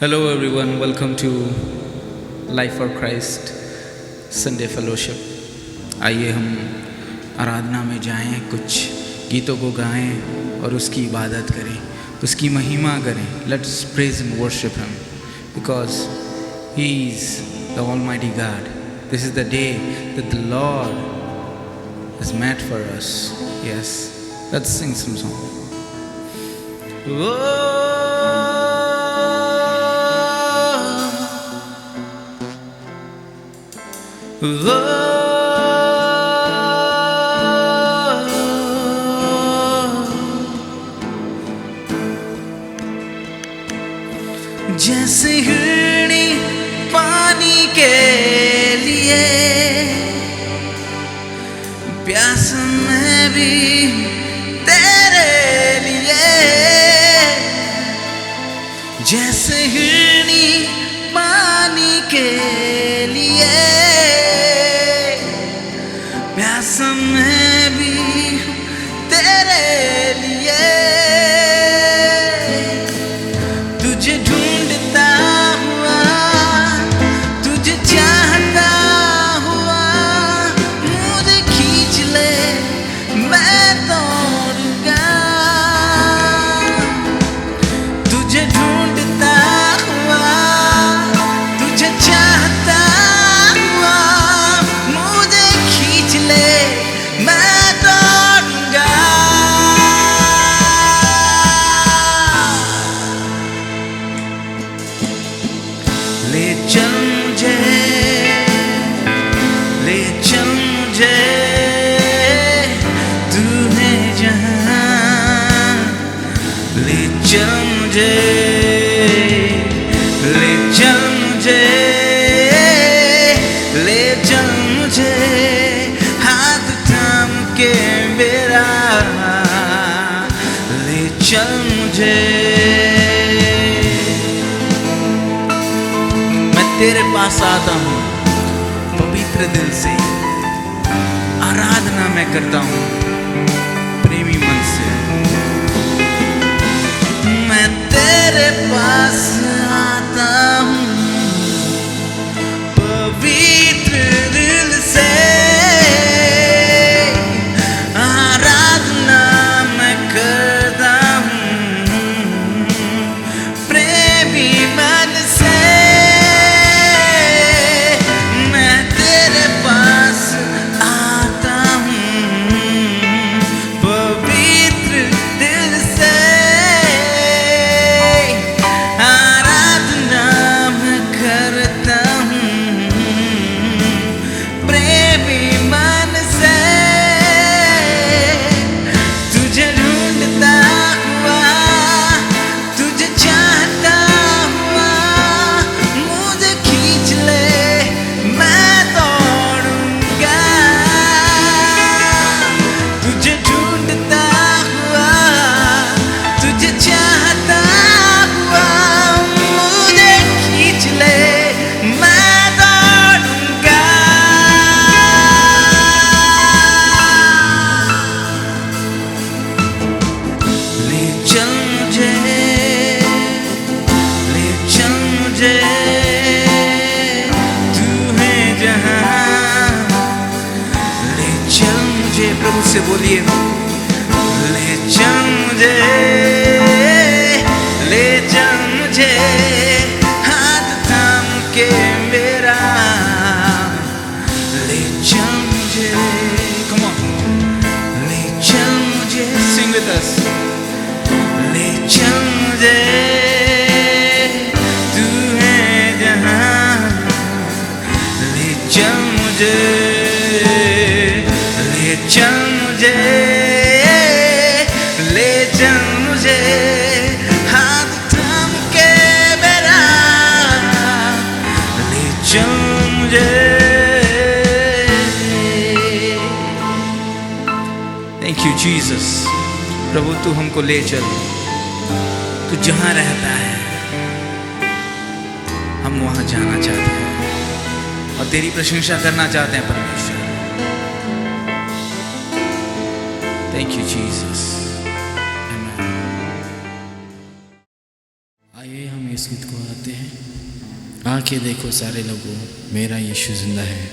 Hello everyone, welcome to Life for Christ Sunday Fellowship। आइए हम आराधना में जाएं, कुछ गीतों को गाएं और उसकी इबादत करें, उसकी महिमा करें। Let's praise and worship Him because He is the Almighty God. This is the day that the Lord has made for us. Yes, let's sing some song. जैसे हिरनी पानी के लिए प्यास में भी तेरे लिए, जैसे हिरनी पानी के लिए प्यास में भी तेरे लिए, तुझे ढूंढता हुआ, तुझे चाहता हुआ, मुझे खींच ले मैं दौड़ूंगा। तुझे ढूंढता हुआ, तुझे चाहता हुआ, मुझे खींच ले मैं दौड़ूंगा। ले चल मुझे, ले चल मुझे, तू है जहां। ले चल मुझे, ले चल मुझे, ले चल मुझे, हाथ थाम के मेरा ले चल मुझे। मैं तेरे पास आता हूँ पवित्र दिल से, आराधना मैं करता हूँ प्रेमी मन से। मैं तेरे पास आता हूँ पवित्र दिल से, आराधना मैं करता हूँ प्रेमी मन से। मैं तेरे पास आता हूँ पवित्र दिल से, आराधना मैं करता हूँ प्रेमी मन से। तुझे ढूंढता हुआ, तुझे चाहता हुआ, मुझे खींच ले मैं दौड़ूंगा। तुझे ढूंढता हुआ, तुझे चाहता हुआ, मुझे खींच ले मैं दौड़ूंगा। ले चल मुझे, ले चल मुझे, तू है जहां। ले चल मुझे, प्रभु से बोलिए, ले चल मुझे, ले चल मुझे, हाथ थाम के मेरा ले चल मुझे। Come on, ले चल मुझे, sing with us। ले चल मुझे, तू है जहां। ले चल मुझे, ले चल मुझे, ले चल मुझे, हाथ थाम के मेरा ले चल मुझे। Thank you Jesus। प्रभु तू हमको ले चल, तू जहां रहता है हम वहां जाना चाहते हैं और तेरी प्रशंसा करना चाहते हैं परमेश्वर। Thank you Jesus। Amen। आइए हम इस गीत को गाते हैं। आके देखो सारे लोगों, मेरा यीशु जिंदा है।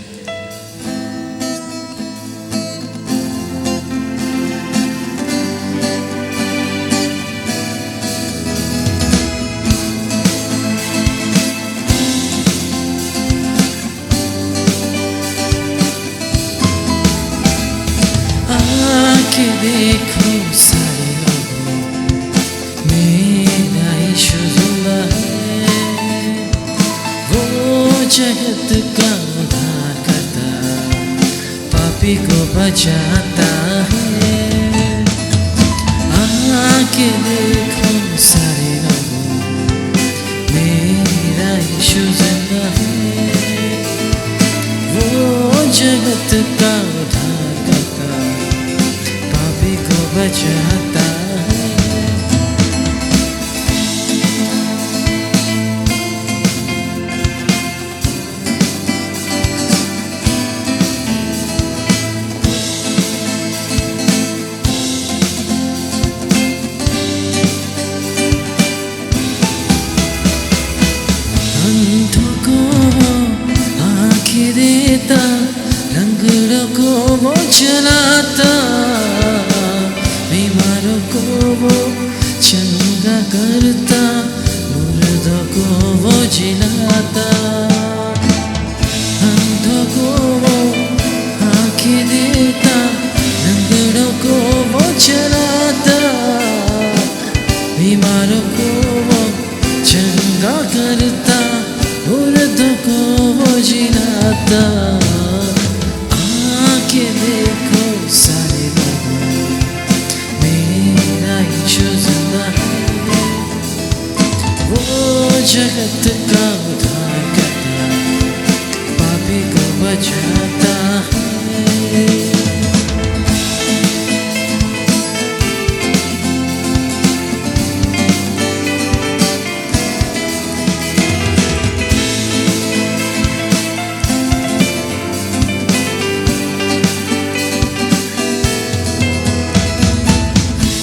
आके देखो सारे लोगों, मेरा यीशु जिंदा है। वो जगत का उद्धार करता, पापी को बचाता है। आके देखो सारे लोगों, मेरा यीशु जिंदा है। वो जगत का उद्धार करता, पापी को बचाता है। अंधों को आँखें देता, लंगड़ों को वो चलाता, बीमारों को वो चंगा करता, मुर्दों को वो जिलाता। अंधों को वो आँखें देता, लंगड़ों को वो चलाता, बीमारों को वो चंगा करता, मुर्दों को वो जिलाता। आके देखो सारे लोगों, मेरा यीशु जिंदा है। वो जगत का उद्धार करता, पापी को बचाता है।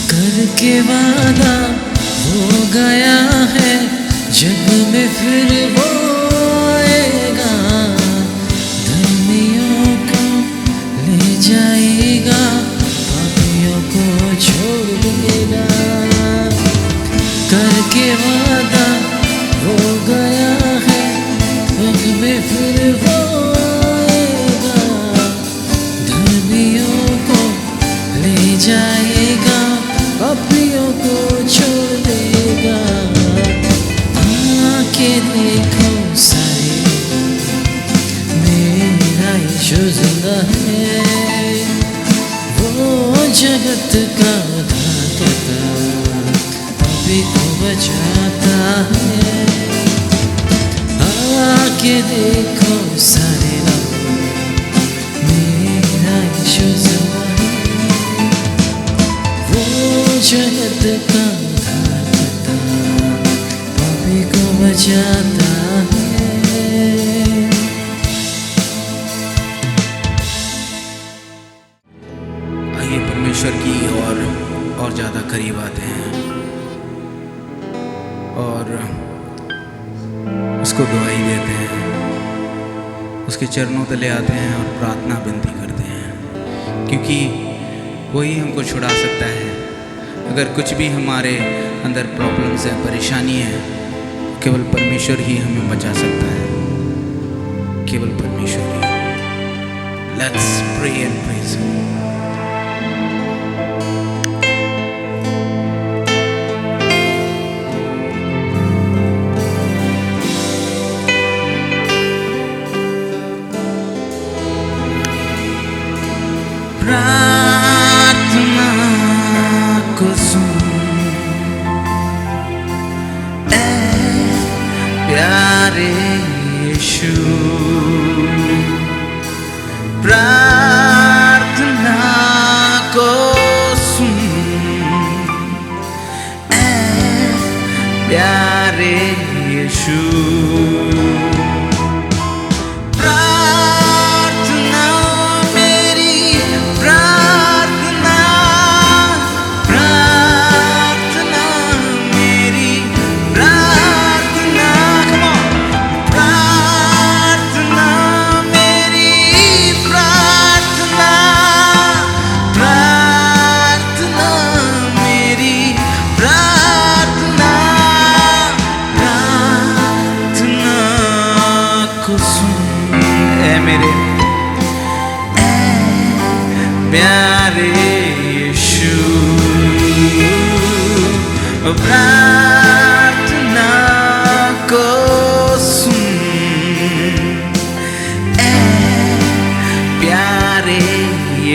करके वादा हो गया है, जग में फिर वो आएगा। धर्मियों को ले जाएगा, पापियों को छोड़ देगा। करके वादा हो गया है, जग में फिर वो आएगा। धर्मियों को ले जाएगा, पापियों को छोड़ देगा। आके देखो सारे, मेरा यीशु जिंदा है। वो जगत का उद्धार करता, पापी को बचाता है। आके देखो सारे लोगों, मेरा यीशु जिंदा है। वो जगत का उद्धार करता, पापी को बचाता है। आइए परमेश्वर की और ज़्यादा करीब आते हैं और उसको दुआई देते हैं, उसके चरणों तले आते हैं और प्रार्थना विनती करते हैं, क्योंकि वही हमको छुड़ा सकता है। अगर कुछ भी हमारे अंदर प्रॉब्लम्स है, परेशानी है, तो केवल परमेश्वर ही हमें बचा सकता है, केवल परमेश्वर ही। Let's pray and praise him. प्रार्थना को सुन प्यारे यीशु, प्रार्थना को सुन प्यारे यीशु। प्रार्थना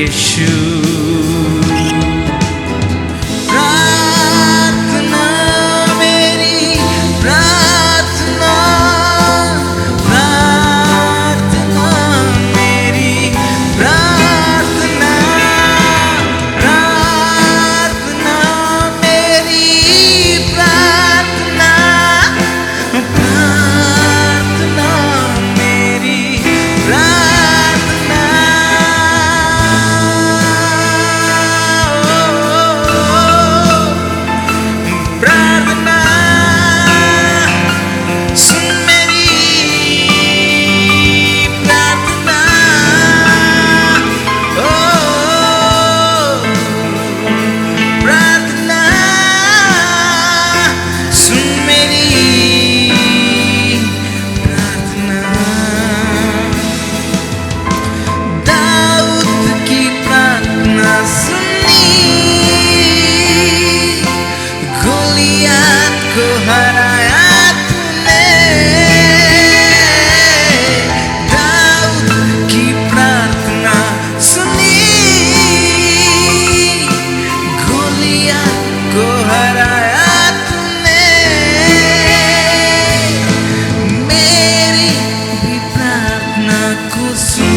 यीशु। प्रार्थना मेरी प्रार्थना, प्रार्थना मेरी प्रार्थना, प्रार्थना मेरी प्रार्थना, प्रार्थना मेरी प्रार्थना। प्रार्थना सुन मेरी प्रार्थना, ओ प्रार्थना सुन मेरी प्रार्थना। दाऊद की प्रार्थना सुनी, गोलियत को हराया तूने। दाऊद की प्रार्थना सुनी, गोलियत को हराया तूने। मेरी भी प्रार्थना को सुन,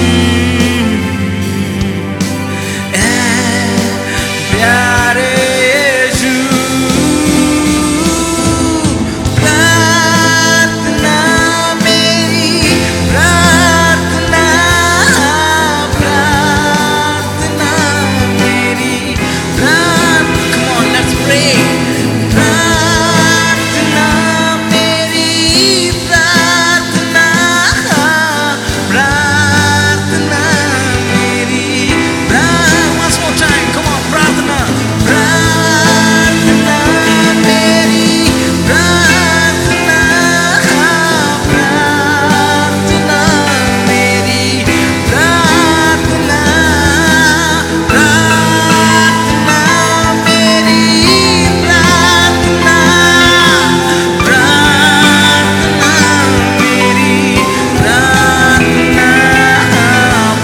ऐ प्यारे यीशु। प्रार्थना मेरी प्रार्थना, प्रार्थना मेरी प्रार्थना। Come on, let's pray. प्रार्थना मेरी प्रार्थना, प्रार्थना मेरी प्रार्थना। Once more time, come on, प्रार्थना। प्रार्थना मेरी प्रार्थना, प्रार्थना मेरी प्रार्थना, प्रार्थना मेरी प्रार्थना, प्रार्थना मेरी प्रार्थना,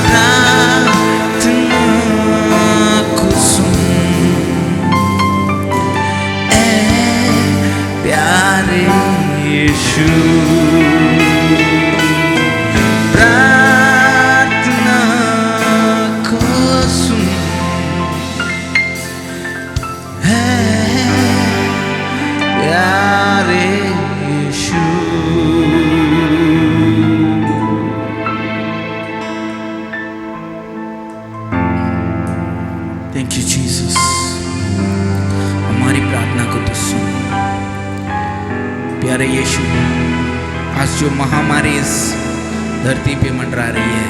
प्रार्थना को सुन, ऐ प्यारे यीशु। प्रार्थना को सुन, है प्यारे यीशु। Thank you Jesus. हमारी प्रार्थना को तो सुन प्यारे यीशु। आज जो महामारी इस धरती पे मंडरा रही है,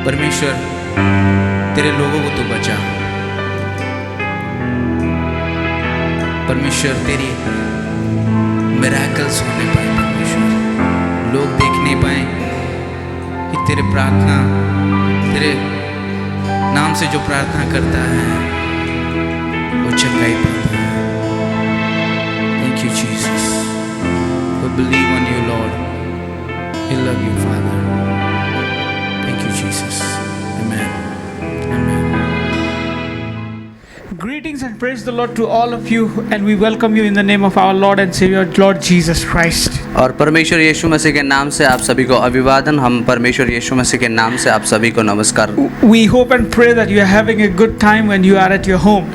परमेश्वर तेरे लोगों को तो बचा। परमेश्वर तेरी मिरेकल्स होने पाए, परमेश्वर लोग देख नहीं पाए कि तेरे प्रार्थना, तेरे नाम से जो प्रार्थना करता है वो चंगाई पाता है। Thank you Jesus. We believe on you Lord. We love you Father. Thank you Jesus. Amen. Amen. Greetings and praise the Lord to all of you, and we welcome you in the name of our Lord and Savior, Lord Jesus Christ. और परमेश्वर यीशु मसीह के नाम से आप सभी को अभिवादन। हम परमेश्वर यीशु मसीह के नाम से आप सभी को नमस्कार। We hope and pray that you are having a good time when you are at your home.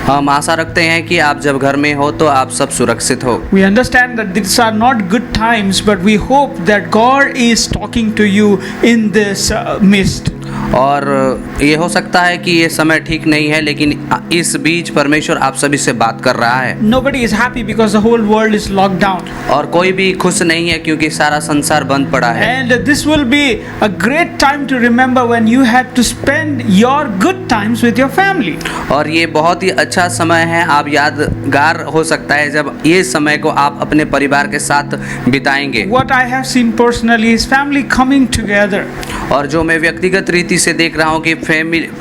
हम आशा रखते हैं कि आप जब घर में हो तो आप सब सुरक्षित हो। We understand that these are not good times, but we hope that God is talking to you in this midst. और ये हो सकता है कि ये समय ठीक नहीं है, लेकिन इस बीच परमेश्वर आप सभी से बात कर रहा है। Nobody is happy because the whole world is locked down. और कोई भी खुश नहीं है क्योंकि सारा संसार बंद पड़ा है। And this will be a great time to remember when you have to spend your good times with your family. और ये बहुत ही अच्छा समय है, आप यादगार हो सकता है जब ये समय को आप अपने परिवार के साथ बिताएंगे। What I have seen personally is family coming together. और जो मैं व्यक्तिगत रीति से देख रहा हूँ कि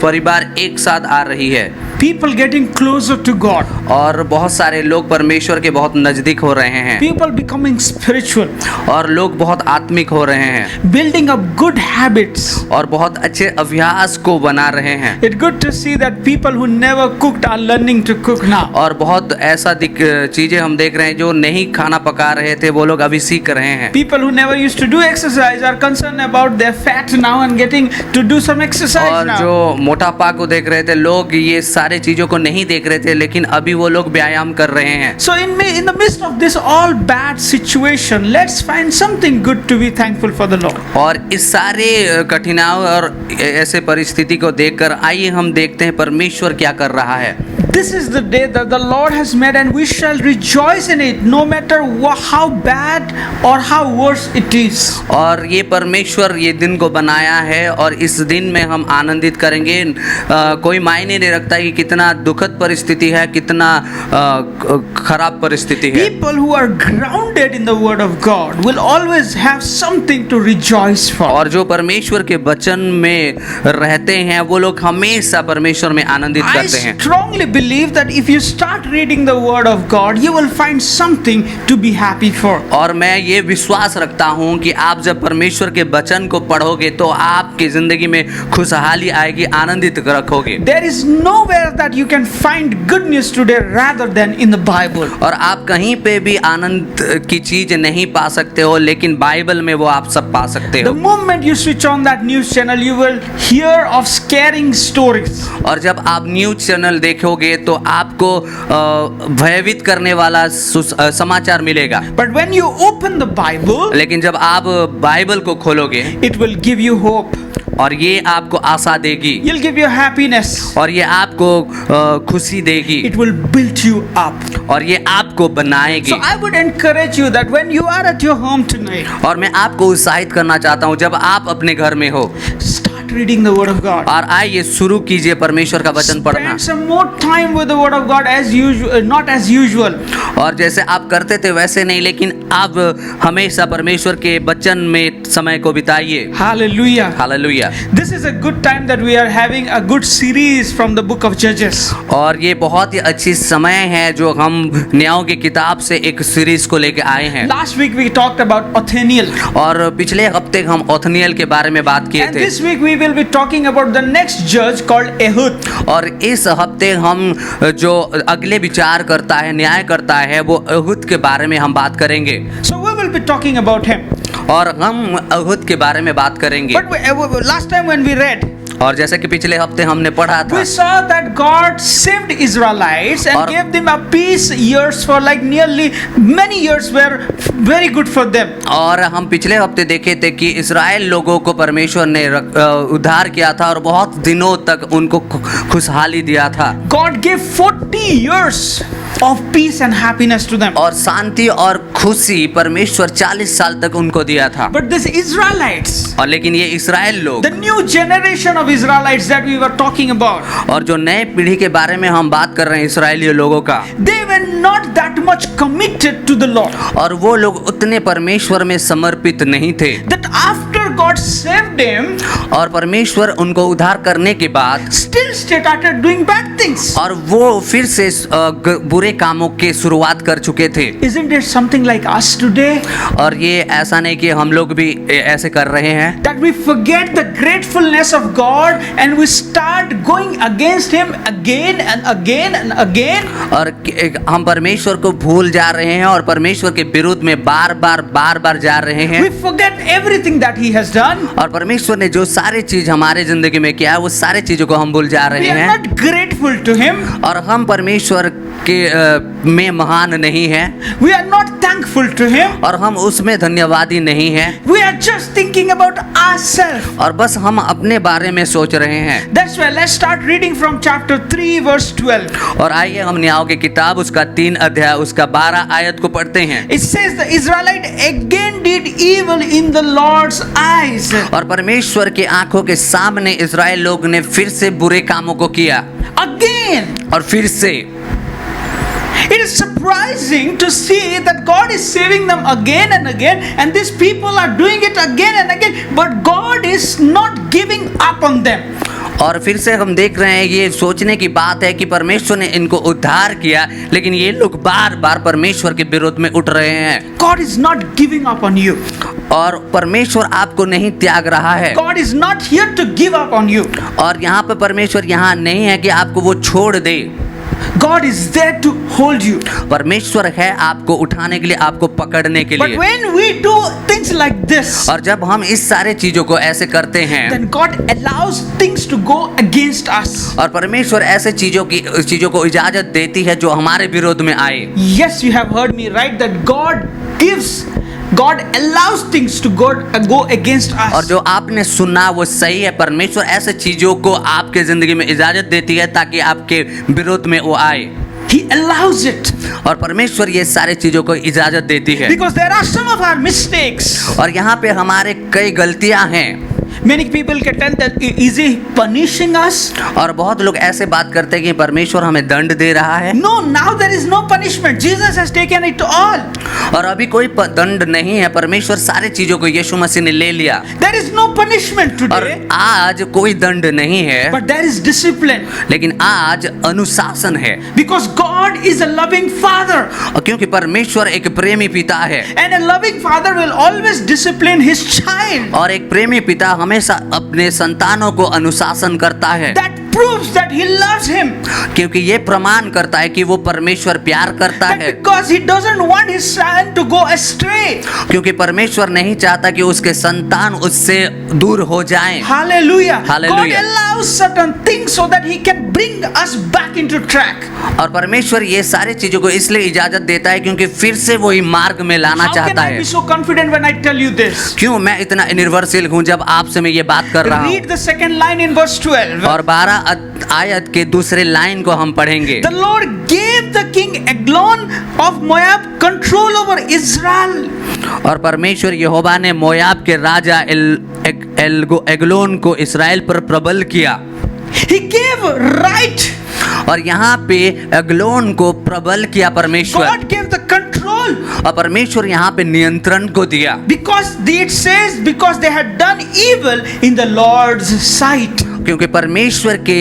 परिवार एक साथ आ रही है। People people getting closer to God. और बहुत सारे लोग परमेश्वर के बहुत नजदीक हो रहे हैं, People becoming spiritual, और लोग बहुत आत्मिक हो रहे हैं, building up good habits. और बहुत अच्छे अभ्यास को बना रहे हैं। It's good to see that people who never cooked are learning to cook now. और बहुत ऐसा चीजें हम देख रहे हैं, जो नहीं खाना पका रहे थे वो लोग अभी सीख रहे हैं। People who never used to do exercise are concerned about their fat now and getting to do some exercise और now. जो मोटापा को देख रहे थे, लोग ये सारे चीजों को नहीं देख रहे थे, लेकिन अभी वो लोग व्यायाम कर रहे हैं। So in the midst of this all bad situation, let's find something good to be thankful for the Lord. और इस सारे कठिनाइयों और ऐसे परिस्थिति को देखकर आइए हम देखते हैं परमेश्वर क्या कर रहा है। This is the day that the Lord has made, and we shall rejoice in it, no matter how bad or how worse it is. और ये परमेश्वर ये दिन को बनाया है, और इस दिन में हम आनंदित करेंगे। कोई मायने नहीं रखता कि कितना दुखद परिस्थिति है, कितना खराब परिस्थिति है। People who are grounded in the Word of God will always have something to rejoice for. और जो परमेश्वर के वचन में रहते हैं, वो लोग हमेशा परमेश्वर में आनंदित I करते हैं। strongly believe that if you start reading the Word of God, you will find something to be happy for. और मैं ये विश्वास रखता हूँ कि आप जब परमेश्वर के वचन को पढ़ोगे तो आपकी जिंदगी में खुशहाली आएगी, आनंदित रखोगे। There is nowhere that you can find good news today rather than in the Bible. और आप कहीं पे भी आनंद की चीज नहीं पा सकते हो, लेकिन बाइबल में वो आप सब पा सकते The हो। moment you switch on that news channel, you will hear of scaring stories. और जब आप न्यूज चैनल देखोगे तो आपको भयभीत करने वाला समाचार मिलेगा। But when you open the Bible, लेकिन जब आप बाइबल को खोलोगे, it will give you hope. और ये आपको आशा देगी, It'll give you happiness. और ये आपको खुशी देगी, It will build you up. और ये आपको बनाएगी। So I would encourage you that when you are at your home tonight, और मैं आपको उत्साहित करना चाहता हूँ, जब आप अपने घर में हो, start reading the Word of God. और आइए शुरू कीजिए परमेश्वर का वचन पढ़ना। Spend some more time with the Word of God as usual, not as usual. और जैसे आप करते थे वैसे नहीं, लेकिन आप हमेशा परमेश्वर के वचन में समय को बिताइए। Hallelujah. Hallelujah. This is a good time that we are having a good series from the book of Judges. और ये बहुत ही अच्छी समय है जो हम न्यायों की किताब से एक सीरीज को लेके आए हैं। Last week we talked about Othniel. और पिछले हफ्ते हम ओथनिएल के बारे में बात किए And थे, this week we will be talking about the next judge called Ehud. और इस हफ्ते हम जो अगले विचार करता है, न्याय करता है, वो एहूद के बारे में हम बात करेंगे। So we will be talking about him. और हम एहूद के बारे में बात करेंगे। But last time when we read, और जैसे कि पिछले हफ्ते हमने पढ़ा था, we saw that God saved Israelites and और- gave them a peace years for like nearly many years were very good for them. और हम पिछले हफ्ते देखे थे कि इस्राएल लोगों को परमेश्वर ने उद्धार किया था, और बहुत दिनों तक उनको खुशहाली दिया था, God gave 40 years of peace and happiness to them. और शांति और खुशी परमेश्वर 40 साल तक उनको दिया था। But these Israelites, और लेकिन ये इस्राएल लोग, the new generation of Israelites that we were talking about, और जो नए पीढ़ी के बारे में हम बात कर रहे हैं इस्राएली लोगों का, they were not that much committed to the Lord. और वो लोग उतने परमेश्वर में समर्पित नहीं थे। That after God saved them, और परमेश्वर उनको उद्धार करने के बाद still started doing bad things. और वो फिर से बुरे कामों के शुरुआत कर चुके थे। Isn't it something like us today? और ये ऐसा नहीं कि हम लोग भी ऐसे कर रहे हैं, That we forget the gratefulness of God and we start going against Him again and again and again. और हम परमेश्वर को भूल जा रहे हैं, और परमेश्वर के विरुद्ध में बार बार जा रहे हैं। We forget everything that He has done. और परमेश्वर ने जो सारी चीज हमारे जिंदगी में किया है, वो सारी चीजों को हम भूल जा रहे We are हैं। not grateful to Him. और हम परमेश्वर के में महान नहीं है, We are not thankful to Him. और हम उसमें धन्यवादी नहीं है, We are just thinking about ourselves. और बस हम अपने बारे में सोच रहे हैं। That's why let's start reading from chapter 3 verse 12. और आइए हम न्यायों की किताब उसका 3 अध्याय उसका 12 आयत को पढ़ते हैं। It says the Israelite again did evil in the Lord's eyes. और परमेश्वर के आंखों के सामने इस्राएल लोग ने फिर से बुरे कामों को किया, Again. और फिर से। It is surprising to see that God is saving them again and again, and these people are doing it again and again, but God is not giving up on them. और फिर से हम देख रहे हैं, ये सोचने की बात है कि परमेश्वर ने इनको उद्धार किया, लेकिन ये लोग बार बार परमेश्वर के विरोध में उठ रहे हैं। God is not giving up on you. और परमेश्वर आपको नहीं त्याग रहा है। God is not here to give up on you. और यहाँ पे परमेश्वर यहाँ नहीं है कि आपको वो छोड़ दे। God is there to hold you. परमेश्वर है आपको उठाने के लिए, आपको पकड़ने के But लिए। when we do things like this, और जब हम इस सारे चीजों को ऐसे करते हैं, then God allows things to go against us. और परमेश्वर ऐसे चीजों को इजाजत देती है जो हमारे विरोध में आए। Yes, you have heard me right, that God allows things to go against us. और जो आपने सुना वो सही है, परमेश्वर ऐसे चीजों को आपके जिंदगी में इजाजत देती है ताकि आपके विरोध में वो आए। He allows it और परमेश्वर ये सारे चीजों को इजाजत देती है, because there are some of our mistakes. और यहाँ पे हमारे कई गलतियां हैं। Many people can tell that is he punishing us? और बहुत लोग ऐसे बात करते हैं कि परमेश्वर हमें दंड दे रहा है। No, now there is no punishment. Jesus has taken it all. और अभी कोई दंड नहीं है, परमेश्वर सारे चीजों को यीशु मसीह ने ले लिया। There is no punishment और today, आज कोई दंड नहीं है, but there is discipline. लेकिन आज अनुशासन है। Because God is a loving father. और क्योंकि परमेश्वर एक प्रेमी पिता है, And a loving father will always discipline his child. और एक प्रेमी पिता हमेशा अपने संतानों को अनुशासन करता है, That proves that he loves him. क्योंकि ये प्रमाण करता है कि वो परमेश्वर प्यार करता That है। because he doesn't want his son to go astray. क्योंकि परमेश्वर नहीं चाहता कि उसके संतान उससे दूर हो जाएं। Hallelujah. Hallelujah. God allows certain things so that he can bring us back into track. और परमेश्वर ये सारी चीजों को इसलिए इजाजत देता है क्योंकि फिर से वही मार्ग में लाना How can चाहता I है। be so confident when I tell you this? क्यों मैं इतना निर्भरशील हूँ जब आपसे मैं ये बात कर रहा हूँ। Read the second line in verse 12. और 12 आयत के दूसरे लाइन को हम पढ़ेंगे। The Lord gave the king Eglon of Moab control over Israel. और परमेश्वर यहोवा ने मोयाब के राजा एग्लोन को इस्राएल पर प्रबल किया। He gave right. और यहाँ पे एग्लोन को प्रबल किया परमेश्वर, God gave the control. और परमेश्वर यहाँ पे नियंत्रण को दिया। Because it says, because they had done evil in the Lord's sight. क्योंकि परमेश्वर के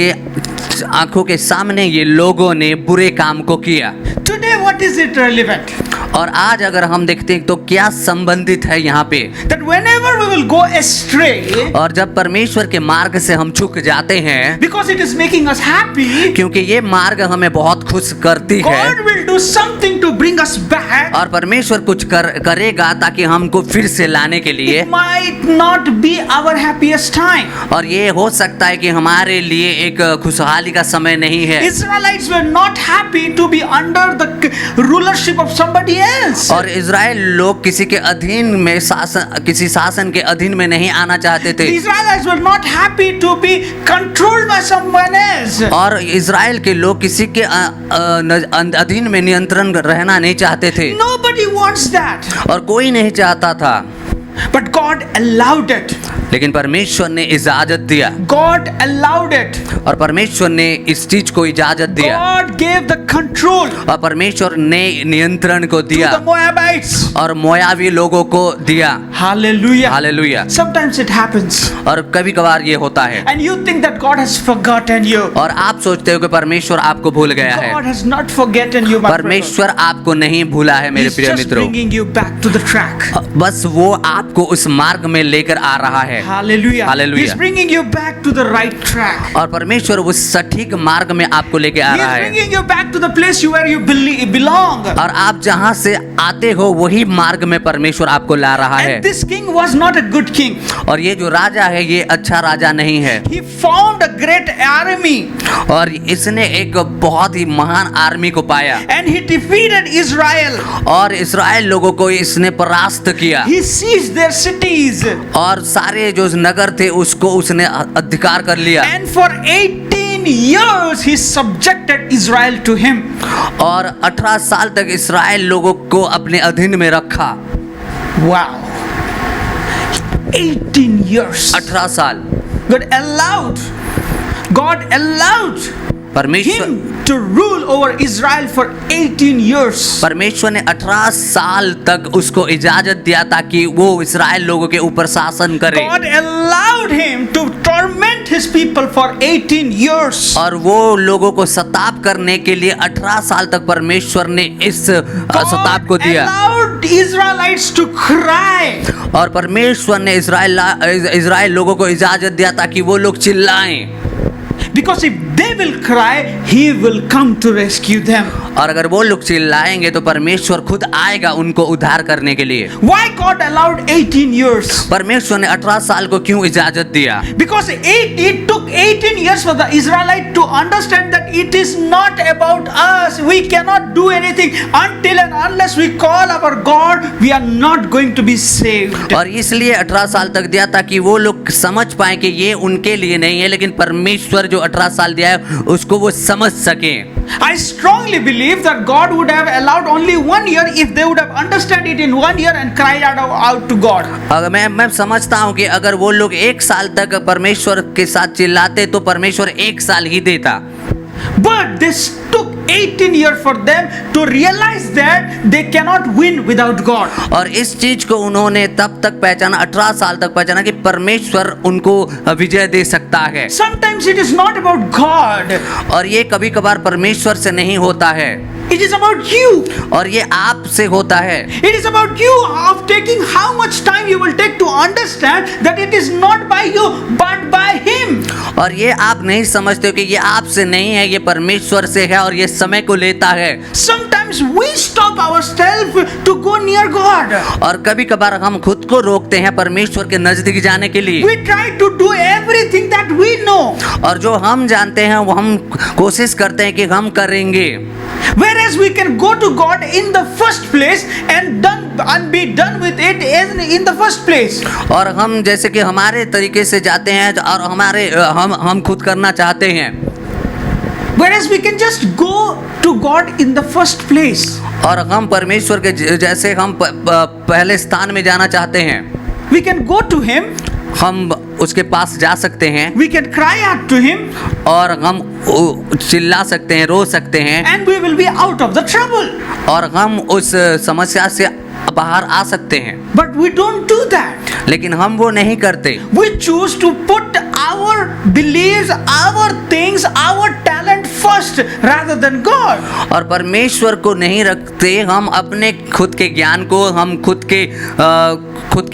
आंखों के सामने ये लोगों ने बुरे काम को किया। Today, what is it relevant? और आज अगर हम देखते हैं तो क्या संबंधित है यहाँ पे, That whenever we will go astray, और जब परमेश्वर के मार्ग से हम झुक जाते हैं, because it is making us happy, क्योंकि ये मार्ग हमें बहुत खुश करती है, God will do something to bring us back. और परमेश्वर कुछ करेगा ताकि हमको फिर से लाने के लिए। It might not be our happiest time. और ये हो सकता है कि हमारे लिए एक खुशहाली का समय नहीं है। Israelites were not happy to be under the rulership of somebody else. और इज़राइल लोग किसी के अधीन में किसी शासन के अधीन में नहीं आना चाहते थे। The Israelites were not happy to be controlled by someone else. और इज़राइल के लोग किसी के अधीन में नियंत्रण रहना नहीं चाहते थे, Nobody wants that. और कोई नहीं चाहता था। But God allowed it. लेकिन परमेश्वर ने इजाजत दिया, God allowed it. और परमेश्वर ने इस चीज को इजाजत दिया, God gave the control और परमेश्वर ने नियंत्रण को to दिया the Moabites. और मोयाबी लोगों को दिया। Hallelujah. Hallelujah. Sometimes it happens. और कभी कभार ये होता है, And you think that God has forgotten you. और आप सोचते हो कि परमेश्वर आपको भूल गया है। God has not forgotten you, my brother. परमेश्वर आपको नहीं भूला है मेरे He's प्रिय just मित्रों, bringing you back to the track. बस वो आपको उस मार्ग में लेकर आ रहा है। Hallelujah. Hallelujah. He's bringing you back to the right track. और परमेश्वर उस सटीक मार्ग में आपको लेके आ He's रहा है, bringing you back to the place where you belong. और आप जहाँ से आते हो वही मार्ग में परमेश्वर आपको ला रहा है। And this king was not a good king. और ये जो राजा है ये अच्छा राजा नहीं है, He found a great army. और इसने एक बहुत ही महान आर्मी को पाया, And he defeated Israel. और इस्राएल लोगों को इसने परास्त किया, He seized their cities. और सारे जो नगर थे उसको उसने अधिकार कर लिया, And for 18 years he subjected Israel to him. और 18 साल तक इस्राएल लोगों को अपने अधीन में रखा। Wow. 18 years. 18 साल God allowed परमेश्वर him to rule over Israel for 18 years. परमेश्वर ने 18 साल तक उसको इजाजत दिया ताकि वो इस्राएल लोगों के ऊपर शासन करे। God allowed him to torment his people for 18 years. और वो लोगों को सताप करने के लिए 18 साल तक परमेश्वर ने इस सताप को God दिया। allowed Israelites to cry. और परमेश्वर ने इस्राएल लोगों को इजाजत दिया ताकि वो लोग चिल्लाएं। Because if they will cry, He will come to rescue them. और अगर वो लोग चिल्लाएंगे तो परमेश्वर खुद आएगा उनको उद्धार करने के लिए। Why God allowed 18 years? परमेश्वर ने 18 साल को क्यों इजाजत दिया? Because it took 18 years for the Israelites to understand that it is not about us. We cannot do anything until and unless we call our God. We are not going to be saved. और इसलिए 18 साल तक दिया ताकि वो लोग समझ पाए कि ये उनके लिए नहीं है, लेकिन परमेश्वर जो 18 साल दिया है उसको वो समझ सके। I strongly believe that God would have allowed only 1 year if they would have understood it in 1 year and cried out to God. अगर मैं समझता हूँ कि अगर वो लोग 1 साल तक परमेश्वर के साथ चिल्लाते तो परमेश्वर 1 साल ही देता। But this took 18 years for them to realize that they cannot win without God. और इस चीज को उन्होंने तब तक पहचाना, 18 साल तक पहचाना कि परमेश्वर उनको विजय दे सकता है। Sometimes it is not about God. और ये कभी कभार परमेश्वर से नहीं होता है, It is about you. और ये आप से होता है। It is about you of taking how much time you will take to understand that it is not by you but by Him. और ये आप नहीं समझते हो कि ये आपसे नहीं है, ये परमेश्वर से है और ये समय को लेता है। Sometimes we stop ourselves to go near God. और कभी कभार हम खुद को रोकते हैं परमेश्वर के नजदीक जाने के लिए। We try to do everything that we know. और जो हम जानते हैं वो हम कोशिश करते हैं कि हम करेंगे। Whereas we can go to God in the first place and be done with it in the first place. और हम जैसे कि हमारे तरीके से जाते हैं और हम खुद करना चाहते हैं। Whereas we can just go to God in the first place. और हम परमेश्वर के जैसे हम पहले स्थान में जाना चाहते हैं। We can go to Him. हम उसके पास जा सकते हैं। We can cry out to Him. और हम चिल्ला सकते हैं, रो सकते हैं। And we will be out of the trouble. और हम उस समस्या से बाहर आ सकते हैं। But we don't do that. लेकिन हम वो नहीं करते। We choose to put our beliefs, our things, our talent first rather than God. और परमेश्वर को नहीं रखते, हम अपने खुद के ज्ञान को, हम खुद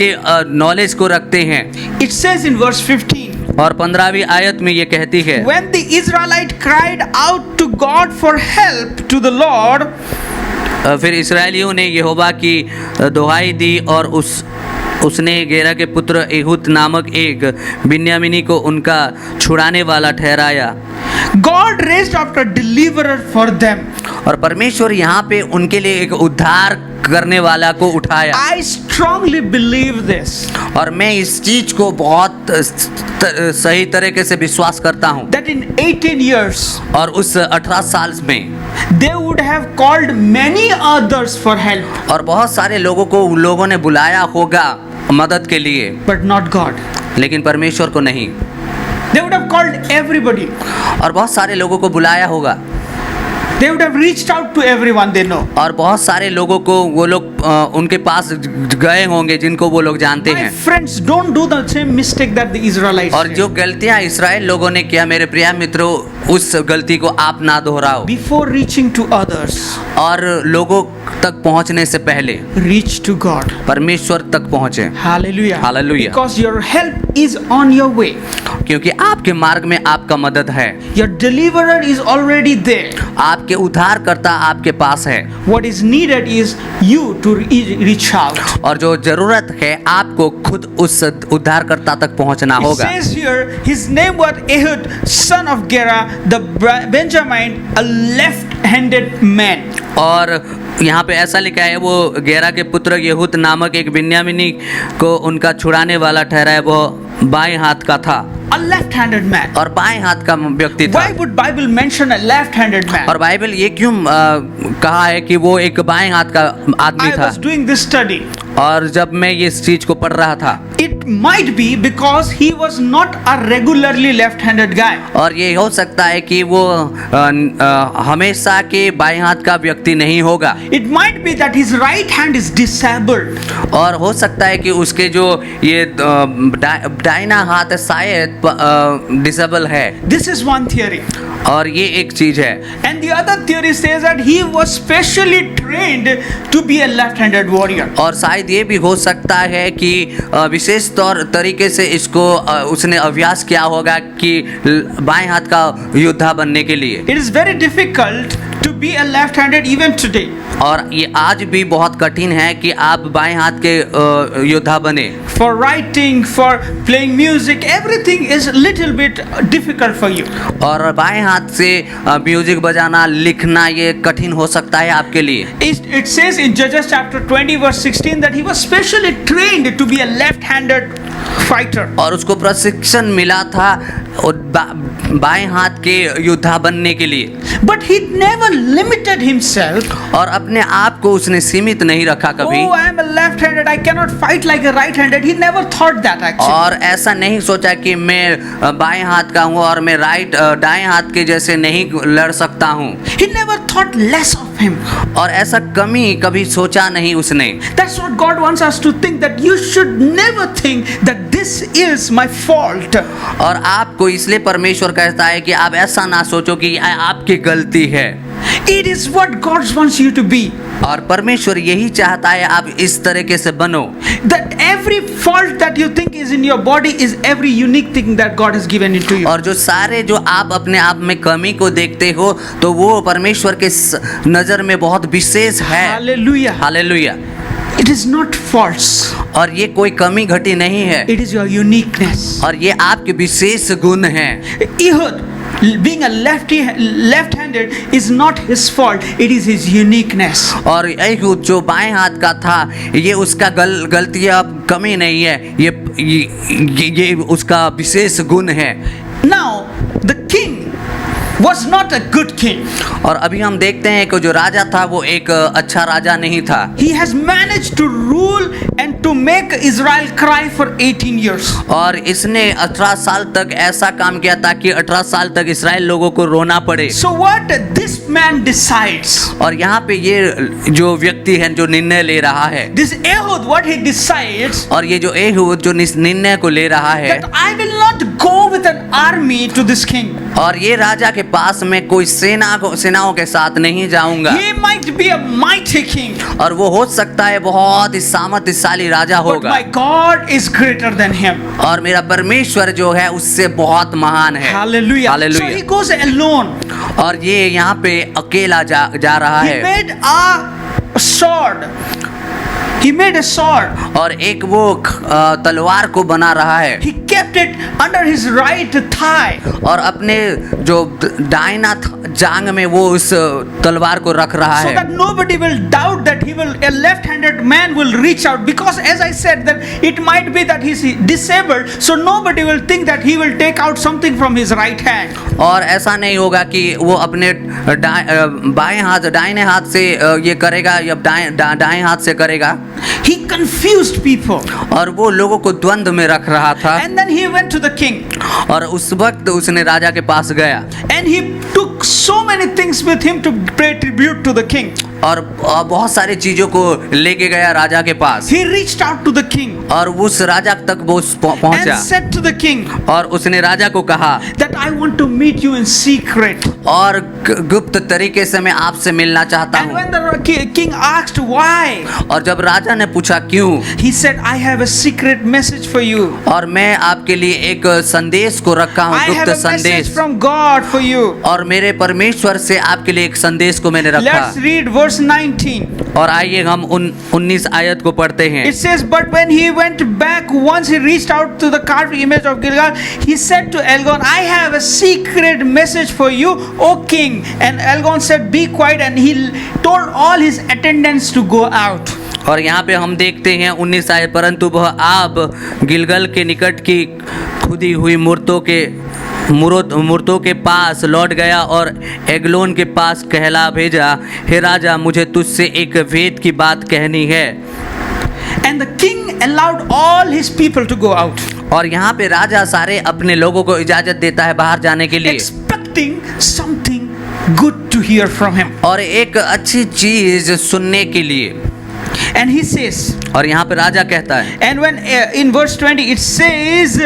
के नॉलेज को रखते हैं। It says in verse 15. और 15वीं आयत में ये कहती है, When the Israelite cried out to God for help to the Lord, फिर इस्राएलियों ने यहोवा की दुहाई दी और उसने गेरा के पुत्र एहूद नामक एक बिन्यामीनी को उनका छुड़ाने वाला ठहराया। God raised up a deliverer for them. और परमेश्वर यहाँ पे उनके लिए एक उद्धार करने वाला को उठाया। I strongly believe this. और मैं इस चीज को बहुत सही तरीके से विश्वास करता हूँ। That in 18 years, और उस 18 साल में they would have called many others for help. और बहुत सारे लोगों ने बुलाया होगा मदद के लिए, But not God. लेकिन परमेश्वर को नहीं। They would have called everybody. और बहुत सारे लोगों को बुलाया होगा। They would have reached out to everyone they know. और बहुत सारे लोगों को वो लोग उनके पास गए होंगे जिनको वो लोग जानते My हैं। friends, don't do the same mistake that the Israelites और did. जो गलतियां इस्राएल लोगों ने किया, मेरे प्रिय मित्रों, उस गलती को आप ना दोहराओ। Before reaching to others, और लोगों तक पहुंचने से पहले reach to God. परमेश्वर तक पहुंचे। Hallelujah. Hallelujah. Because your help is on your way. क्योंकि आपके मार्ग में आपका मदद है। Your deliverer is already there. आपके उद्धारकर्ता आपके पास है। What is needed is you to reach out. और जो जरूरत है आपको खुद उस उद्धारकर्ता तक पहुंचना It होगा। says here, his name was Ehud, son of Gera, the Benjamin, a left-handed man. और यहाँ पे ऐसा लिखा है, वो गेरा के पुत्र यहूद नामक एक बिन्यामीनी को उनका छुड़ाने वाला ठहरा है, वो बाएं हाथ का था। A left-handed man. और बाएं हाथ का व्यक्ति था। Why would Bible mention a left-handed man? और बाइबल ये क्यों कहा है कि वो एक बाएं हाथ का आदमी I था? was doing this study. और जब मैं ये इस चीज को पढ़ रहा था, it might be because he was not a regularly left-handed guy. और ये हो सकता है कि वो हमेशा के बाएं हाथ का व्यक्ति नहीं होगा, It might be that his right hand is disabled. और हो सकता है कि उसके जो ये दाहिना हाथ शायद डिसेबल है, This is one theory. और ये एक चीज है। And the other theory says that he was specially trained to be a left-handed warrior. और शायद ये भी हो सकता है कि विशेष तौर तरीके से इसको उसने अभ्यास किया होगा कि बाएं हाथ का योद्धा बनने के लिए। It is very difficult to be a left-handed even today. और ये आज भी बहुत कठिन है कि आप बाएं हाथ के योद्धा बने। For writing, for playing music, everything is a little bit difficult for you. और बाएं हाथ से म्यूजिक बजाना, लिखना ये कठिन हो सकता है आपके लिए। It says in Judges chapter 20 verse 16 that he was specially trained to be a left-handed fighter. और उसको प्रशिक्षण मिला था और बाएं हाथ के योद्धा बनने के लिए। But he never limited himself. और अपने आप को उसने सीमित नहीं रखा कभी। Oh, I am a left-handed. I cannot fight like a right-handed. He never thought that actually. और ऐसा नहीं सोचा कि मैं बाएं हाथ का हूँ और मैं दाएं हाथ के जैसे नहीं लड़ सकता हूँ। He never thought less of him. और ऐसा कमी कभी सोचा नहीं उसने। That's what God wants us to think, that you should never think that this is my fault. और आपको इसलिए परमेश्वर कहता है कि आप ऐसा ना सोचो कि यह आपकी गलती है। It is what God wants you to be. और परमेश्वर यही चाहता है आप इस तरीके से बनो। That every fault that you think is in your body is every unique thing that God has given into you. और जो सारे जो आप अपने आप में कमी को देखते हो तो वो परमेश्वर के नजर में बहुत विशेष है। Hallelujah. Hallelujah. It is not false. और ये कोई कमी घटी नहीं है, It is your uniqueness. और ये आपके विशेष गुण है। Ehud, being a left-handed is not his fault. It is his uniqueness. और एहूद जो बाएं हाथ का था ये उसका गलती अब कमी नहीं है, ये उसका विशेष गुण है। Now, the king was not a good king. और अभी हम देखते हैं कि जो राजा था वो एक अच्छा राजा नहीं था। He has managed to rule and to make Israel cry for 18 years. और इसने 18 साल तक ऐसा काम किया ताकि 18 साल तक इस्राएल लोगों को रोना पड़े। So what this man decides, और यहाँ पे ये जो व्यक्ति है जो निर्णय ले रहा है, this Ehud, what he decides, और ये जो एहूद जो निर्णय को ले रहा है, that I will not go with an army to this king. और ये राजा के पास में कोई सेनाओं के साथ नहीं जाऊंगा। He might be a mighty king, और वो हो सकता है बहुत ही सामर्थ्यशाली राजा but होगा, my God is greater than him. और मेरा परमेश्वर जो है उससे बहुत महान है। Hallelujah. Hallelujah. So he goes alone. और ये यहाँ पे अकेला जा रहा He है। made a sword. He made a sword. और एक वो तलवार को बना रहा है। He kept it under his right thigh. और अपने जो दाहिना जांग में वो उस तलवार को रख रहा So है, that nobody will doubt that a left-handed man will reach out, because as I said that it might be that he's disabled, so nobody will think that he will take out something from his right hand. और ऐसा नहीं होगा कि वो अपने दाहिने हाथ से ये करेगा या दाएं हाथ से करेगा। He confused people. और वो लोगों को द्वंद्व में रख रहा था। And then he went to the king. और उस वक्त उसने राजा के पास गया। And he took so many things with him to pay tribute to the king. और बहुत सारी चीजों को लेके गया राजा के पास। He reached out to the king. और उस राजा तक वो पहुंचा। And said to the king. और उसने राजा को कहा that I want to meet you in secret. और गुप्त तरीके से मैं आपसे मिलना चाहता And हूँ। when the king asked why, और जब राजा ने पूछा क्यों, he said, I have a secret message for you. और मैं आपके लिए एक संदेश को रखा हूँ, I have गुप्त a message संदेश। from God for you. और मेरे परमेश्वर से आपके लिए एक संदेश को मैंने रखा। Let's read verse 19. और आइए हम 19 आयत को पढ़ते हैं। It says, but when he went back, once he reached out to the carved image of Gilgal, he said to Elgon, I have a secret message for you, O king. And Elgon said, be quiet. And he told all his attendants to go out. और यहाँ पे हम देखते हैं 19 आयत, परंतु वह आप गिलगल के निकट की खुदी हुई मूर्तों के पास लौट गया और एग्लोन के पास कहला भेजा, हे राजा, मुझे तुझसे एक वेद की बात कहनी है। And the king allowed all his people to go out, और यहाँ पे राजा सारे अपने लोगों को इजाजत देता है बाहर जाने के लिए, expecting something good to hear from him. और एक अच्छी चीज सुनने के लिए। And he says, और यहाँ पे राजा कहता है, and when in verse 20 it says,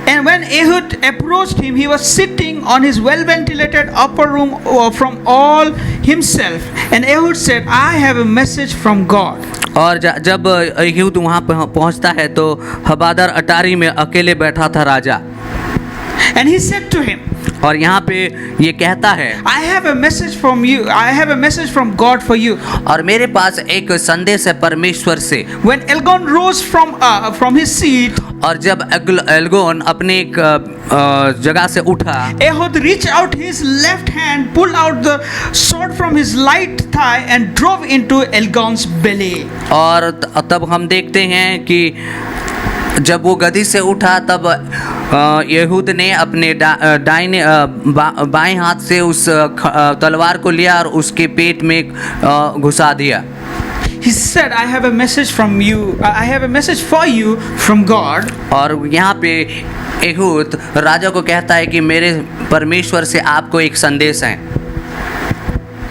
and when Ehud approached him, he was sitting on his well-ventilated upper room from all himself. And Ehud said, I have a message from God. और जब यहूद वहाँ पहुँचता है तो हबादार अटारी में अकेले बैठा था राजा, And he said to him, और यहाँ पे ये कहता है, I have a message from you. I have a message from God for you. और मेरे पास एक संदेश है परमेश्वर से। When Elgon rose from his seat, और जब एल्गोन अपने एक जगह से उठा, Ehud reached out his left hand, pulled out the sword from his right thigh, and drove into Elgon's belly. और तब हम देखते हैं कि जब वो गदी से उठा तब यहूद ने अपने दाहिने बाएं हाथ से उस तलवार को लिया और उसके पेट में घुसा दिया। He said, I have a message from you. I have a message for you from God. और यहाँ पे यहूद राजा को कहता है कि मेरे परमेश्वर से आपको एक संदेश है।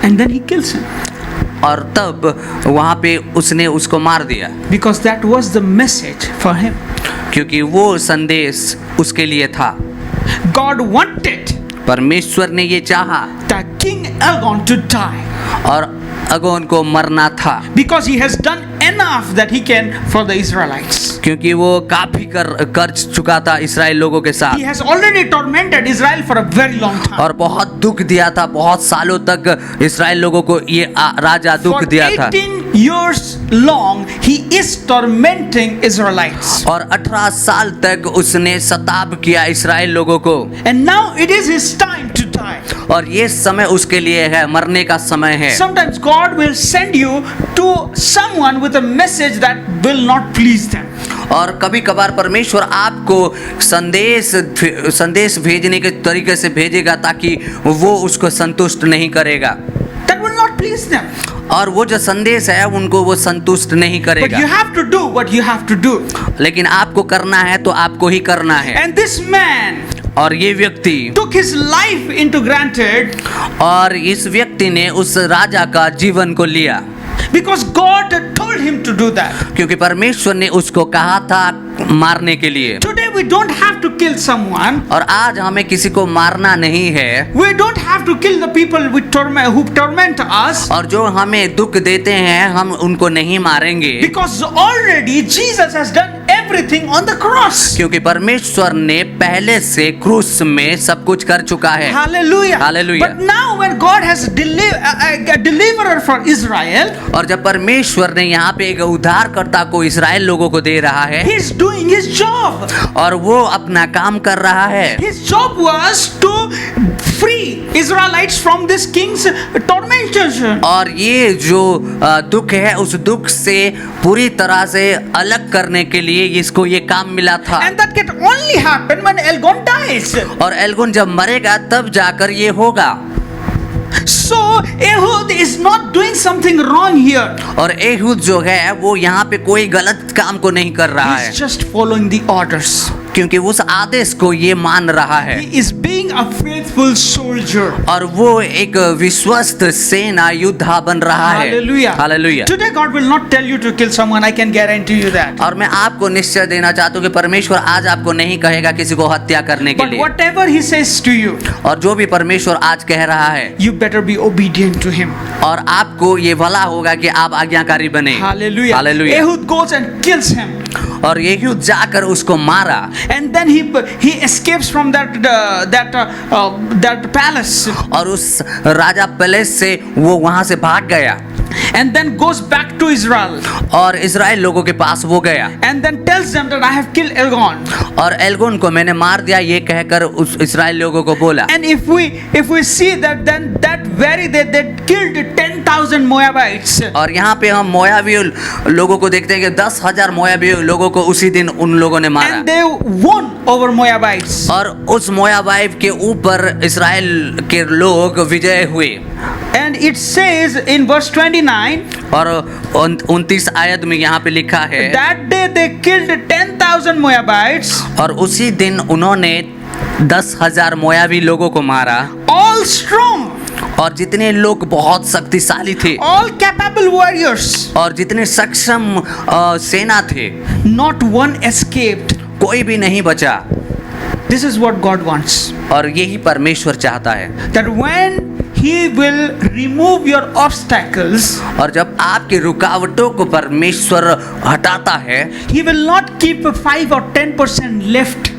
And then he kills him. और तब वहाँ पे उसने उसको मार दिया, Because that was the message for him. क्योंकि वो संदेश उसके लिए था। God wanted परमेश्वर ने ये चाहा the king Elgon to die, और अगोन को मरना था, because he has done enough that he can for the Israelites. क्योंकि वो काफी कर चुका था इस्राएल लोगों के साथ, He has already tormented Israel for a very long time. और बहुत दुख दिया था, बहुत सालों तक इस्राएल लोगों को ये राजा दुख For दिया था। 18 years long, he is tormenting Israelites. और 18 साल तक उसने सताब किया इस्राएल लोगों को, And now it is his time to die. और ये समय उसके लिए है, मरने का समय है। Sometimes God will send you to someone with a message that will not please them. और कभी कभार परमेश्वर आपको संदेश भेजने के तरीके से भेजेगा ताकि वो उसको संतुष्ट नहीं करेगा, That will not please them. और वो जो संदेश है उनको वो संतुष्ट नहीं But करेगा। you have to do what you have to do. लेकिन आपको करना है तो आपको ही करना है। And this man और ये व्यक्ति took his life into granted और इस व्यक्ति ने उस राजा का जीवन को लिया, because God told him to do that. क्योंकि परमेश्वर ने उसको कहा था मारने के लिए। Today we don't have to kill someone. और आज हमें किसी को मारना नहीं है, We don't have to kill the people who torment us, और जो हमें दुख देते हैं हम उनको नहीं मारेंगे, because already Jesus has done everything on the cross. क्योंकि परमेश्वर ने पहले से क्रूस में सब कुछ कर चुका है। Hallelujah. Hallelujah. But now when God has a deliverer for Israel, और जब परमेश्वर ने यहाँ पे एक उद्धारकर्ता को इस्राएल लोगों को दे रहा है, he's doing his job. और वो अपना काम कर रहा है, His job was to free Israelites from this king's tormentation. और ये जो दुख है उस दुख से पूरी तरह से अलग करने के लिए इसको ये काम मिला था। And that can only happen when Elgon dies. और एल्गोन जब मरेगा तब जाकर ये होगा। So Ehud is not doing something wrong here. और एहूद जो है वो यहाँ पे कोई गलत काम को नहीं कर रहा है, He's just following the orders. क्योंकि उस आदेश को ये मान रहा है, He is being a faithful soldier. और वो एक विश्वस्त सेना योद्धा बन रहा है। Hallelujah. Hallelujah. Today God will not tell you to kill someone. I can guarantee you that. और मैं आपको निश्चय देना चाहता हूँ कि परमेश्वर आज आपको नहीं कहेगा किसी को हत्या करने के But लिए, whatever He says to you, और जो भी परमेश्वर आज कह रहा है, you better be obedient to Him. और आपको ये भला होगा कि आप आज्ञाकारी बने। Hallelujah. Hallelujah. Ehud goes and kills him. और यहूद जाकर उसको मारा, And then he escapes from that palace, और उस राजा पैलेस से वो वहां से भाग गया, and then goes back to Israel, और इजराइल लोगों के पास वो गया, and then tells them that I have killed Elgon. और एल्गोन को मैंने मार दिया ये कहकर उस इजराइल लोगों को बोला। And if we see that, then that very day they killed 10,000 10,000 Moabites. और यहाँ पे हम मोयाबी लोगों को देखते हैं कि 10,000 मोयाबी लोगों को उसी दिन उन लोगों ने मारा And they won over Moabites. और उस मोयाबाइब के ऊपर इसराइल के लोग विजय हुए। And it says in verse 29 और 29 आयत में यहाँ पे लिखा है that day they killed 10,000 Moabites, और उसी दिन उन्होंने 10,000 मोयाबी लोगों को मारा all strong, और जितने लोग बहुत शक्तिशाली थे all capable warriors. और जितने सक्षम सेना थे, Not one escaped. कोई भी नहीं बचा। This is what God wants. और यही परमेश्वर चाहता है That when He will remove your obstacles, और जब आपके रुकावटों को परमेश्वर हटाता है He will not keep 5 or 10% left.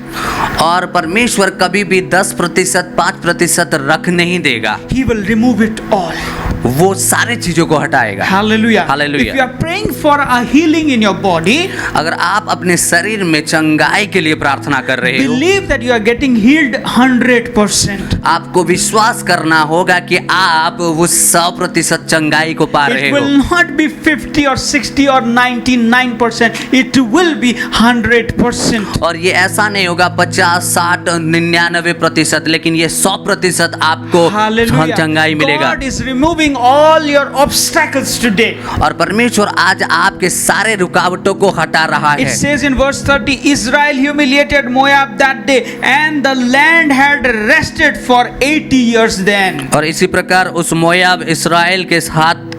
और परमेश्वर कभी भी 10% 5% रख नहीं देगा, He will remove it all. वो सारे चीजों को हटाएगा। Hallelujah. Hallelujah. If you are praying for a healing in your body, अगर आप अपने शरीर में चंगाई के लिए प्रार्थना कर रहे हो, believe that you are getting healed 100%. आपको विश्वास करना होगा कि आप वो 100% चंगाई को पा रहे It will हो। not be 50 or 60 or 99%. It will be 100%. और ये ऐसा नहीं होगा 50, 60, 99%, लेकिन ये 100% आपको Hallelujah. चंगाई मिलेगा। God is removing all your obstacles today. और परमेश्वर आज आपके सारे रुकावटों को हटा रहा It है। says in verse 30, Israel humiliated Moab that day, and the land had rested for 80 years then. और इसी प्रकार उस मोयाब इसराइल के हाथ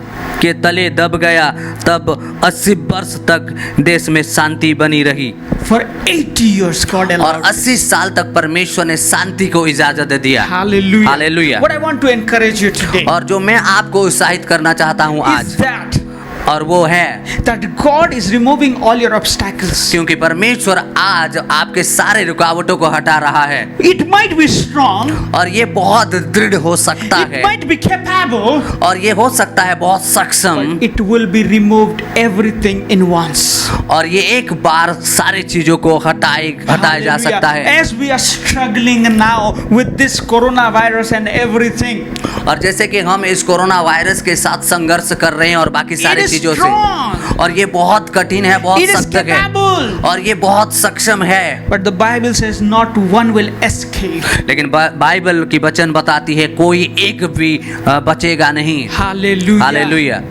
के तले दब गया, तब 80 वर्ष तक देश में शांति बनी रही। For 80 years God और allowed. 80 साल तक परमेश्वर ने शांति को इजाजत दिया। Hallelujah. Hallelujah. What I want to encourage you today और जो मैं आपको उत्साहित करना चाहता हूँ is आज, that और वो है that God is removing all your obstacles. क्योंकि परमेश्वर आज आपके सारे रुकावटों को हटा रहा है। It might be strong, और ये बहुत दृढ़ हो सकता it है, might be capable, और ये हो सकता है बहुत सक्षम, it will be removed everything in once. और ये एक बार सारे चीजों को हटाया जा सकता है। Hallelujah. As we are struggling now with this coronavirus and everything, और जैसे कि हम इस कोरोना वायरस के साथ संघर्ष कर रहे हैं और बाकी सारी It is चीजों से, strong. और ये बहुत कठिन है, बहुत it is सख्त है, capable. और ये बहुत सक्षम है। But the Bible says not one will escape. लेकिन बाइबल की वचन बताती है कोई एक भी बचेगा नहीं। Hallelujah. Hallelujah.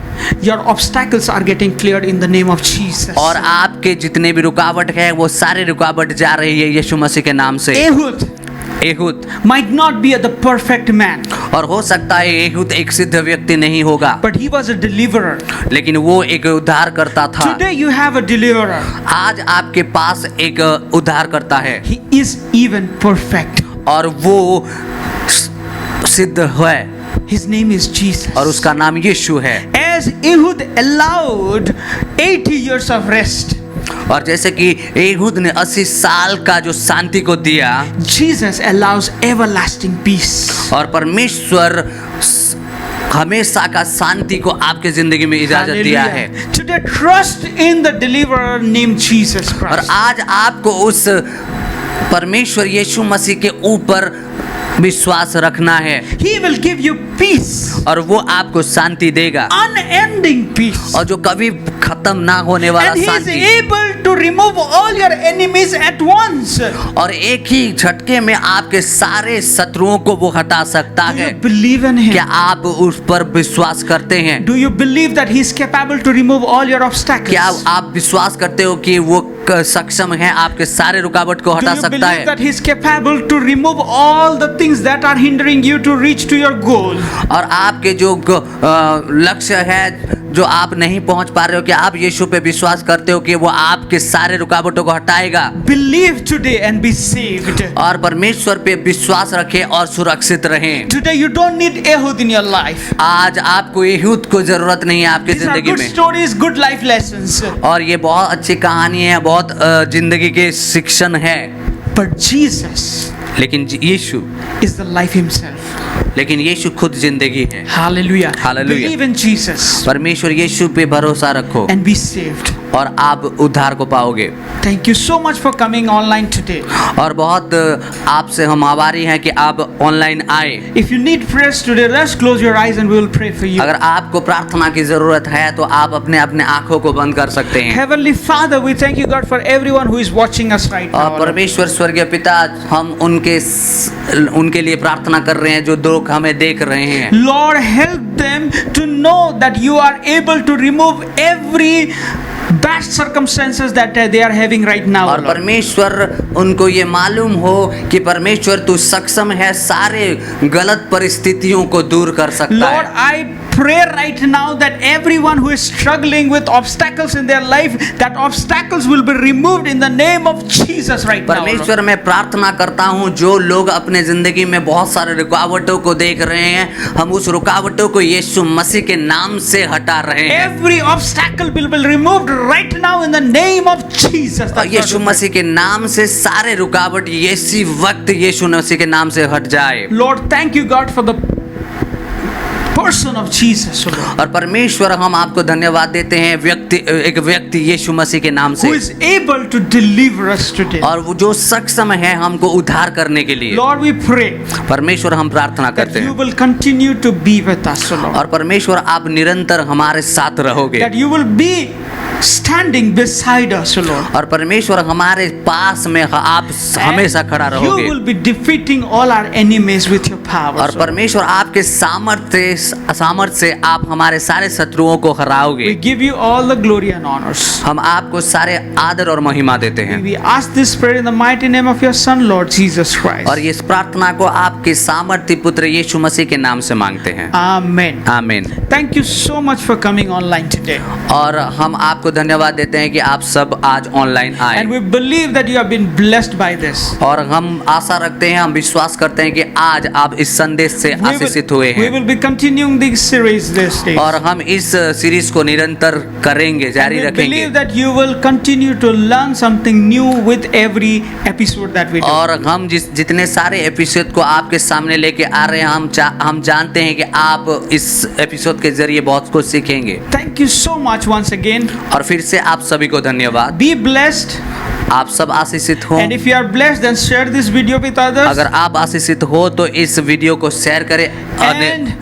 Your obstacles are getting cleared in the name of Jesus. और आपके जितने भी रुकावट है वो सारे रुकावट जा रही है यीशु मसीह के नाम से। Ehud Ehud might not be the perfect man, और हो सकता है एहूद एक सिद्ध व्यक्ति नहीं होगा, but he was a deliverer. लेकिन वो एक उद्धार करता था। Today you have a deliverer. आज आपके पास एक उद्धार करता है He is even perfect. और वो सिद्ध है His name is Jesus. और उसका नाम यीशु है। As Ehud allowed 80 years of rest, और जैसे कि एहूद ने 80 साल का जो शांति को दिया, Jesus allows everlasting peace. और परमेश्वर हमेशा का शांति को आपके जिंदगी में इजाजत दिया है। Hallelujah. Today trust in the deliverer named Jesus और Christ. आज आपको उस परमेश्वर यीशु मसीह के ऊपर विश्वास रखना है, He will give you peace, और वो आपको शांति देगा, unending peace. और जो कभी खत्म ना होने वाला And He is Shanti, able to remove all your enemies at once. और एक ही झटके में आपके सारे शत्रुओं को वो हटा सकता Do है। you believe in क्या Him? आप उस पर विश्वास करते हैं? Do you believe that He is capable to remove all your obstacles? क्या आप विश्वास करते हो कि वो सक्षम है आपके सारे रुकावट को Do हटा you सकता believe है? that He is capable to remove all the things that are hindering you to reach to your goal? और आपके जो लक्ष्य है जो आप नहीं पहुंच पा रहे हो, कि आप यीशु पे विश्वास करते हो कि वो आपके सारे रुकावटों को हटाएगा? Believe today and be saved. और परमेश्वर पे विश्वास रखें और सुरक्षित रहें। Today you don't need Ehud in your life. आज आपको एहूद को जरूरत नहीं है आपकी These are जिंदगी good में, stories, good life lessons. और ये बहुत अच्छी कहानी है, बहुत जिंदगी के शिक्षण है। But Jesus लेकिन यीशु is the life Himself. लेकिन यीशु खुद जिंदगी है। Hallelujah. Hallelujah. Believe in Jesus परमेश्वर यीशु पे भरोसा रखो and be saved. और आप उद्धार को पाओगे। Thank you so much for coming online today. और बहुत आपसे हम आभारी हैं कि आप ऑनलाइन आए। If you need prayers today, let's close your eyes and we will pray for you. अगर आपको प्रार्थना की जरूरत है तो आप अपने अपने आंखों को बंद कर सकते हैं। Heavenly Father, we thank you, God, for everyone who is watching us right now. और परमेश्वर स्वर्गीय पिता, हम उनके लिए प्रार्थना कर रहे हैं जो लोग हमें देख रहे हैं। Lord, help them to know that you are able to remove every bad circumstances that they are having right now. और परमेश्वर उनको ये मालूम हो कि परमेश्वर तू सक्षम है सारे गलत परिस्थितियों को दूर कर सकता Lord, है। I pray right now that everyone who is struggling with obstacles in their life, that obstacles will be removed in the name of Jesus right now. परमेश्वर मैं प्रार्थना करता हूँ जो लोग अपने जिंदगी में बहुत सारे रुकावटों को देख रहे हैं, हम उस रुकावटों को यीशु मसीह के नाम से हटा रहे हैं। Every obstacle will be removed right now in the name of Jesus. और यीशु मसीह के नाम से सारे रुकावट इसी वक्त यीशु मसीह के नाम से हट जाए। Lord, thank you, God, for the person of Jesus, Lord, और परमेश्वर हम आपको धन्यवाद देते हैं एक व्यक्ति यीशु मसीह के नाम से, who is able to deliver us today. और वो जो सक्षम है हमको उद्धार करने के लिए। Lord, we pray परमेश्वर हम प्रार्थना that करते you हैं will continue to be with us, Lord. और परमेश्वर आप निरंतर हमारे साथ रहोगे That you will be standing beside us, Lord. और परमेश्वर हमारे पास में आप हमेशा खड़ा You रहोगे will be defeating all our enemies with your power. और परमेश्वर आपके सामर्थ्य से आप हमारे सारे शत्रुओं को We हराओगे। give you all the glory and honors. हम आपको सारे आदर और महिमा देते हैं We ask this prayer in the mighty name of your Son, Lord Jesus Christ. और इस प्रार्थना को आपके सामर्थ्य पुत्र यीशु मसीह के नाम से मांगते हैं। Amen. आमीन। Thank you so much for coming online today. और हम आपको धन्यवाद देते हैं कि आप सब आज ऑनलाइन आए And we believe that you have been blessed by this. और हम आशा रखते हैं, हम विश्वास करते हैं कि आज आप इस संदेश से आशीषित हुए We हैं will be continuing this series this day. और हम इस सीरीज को निरंतर करेंगे, जारी We रखेंगे believe that you will continue to learn something new with every episode that we do. और हम जितने सारे एपिसोड को आपके सामने लेके आ रहे हैं, हम जानते हैं कि आप इस एपिसोड के जरिए बहुत कुछ सीखेंगे। Thank you so much once again. और फिर से आप सभी को धन्यवाद। Be blessed. आप सब आशीषित हो। And if you are blessed, then share this video with others. अगर आप आशीषित हो तो इस वीडियो को शेयर करें And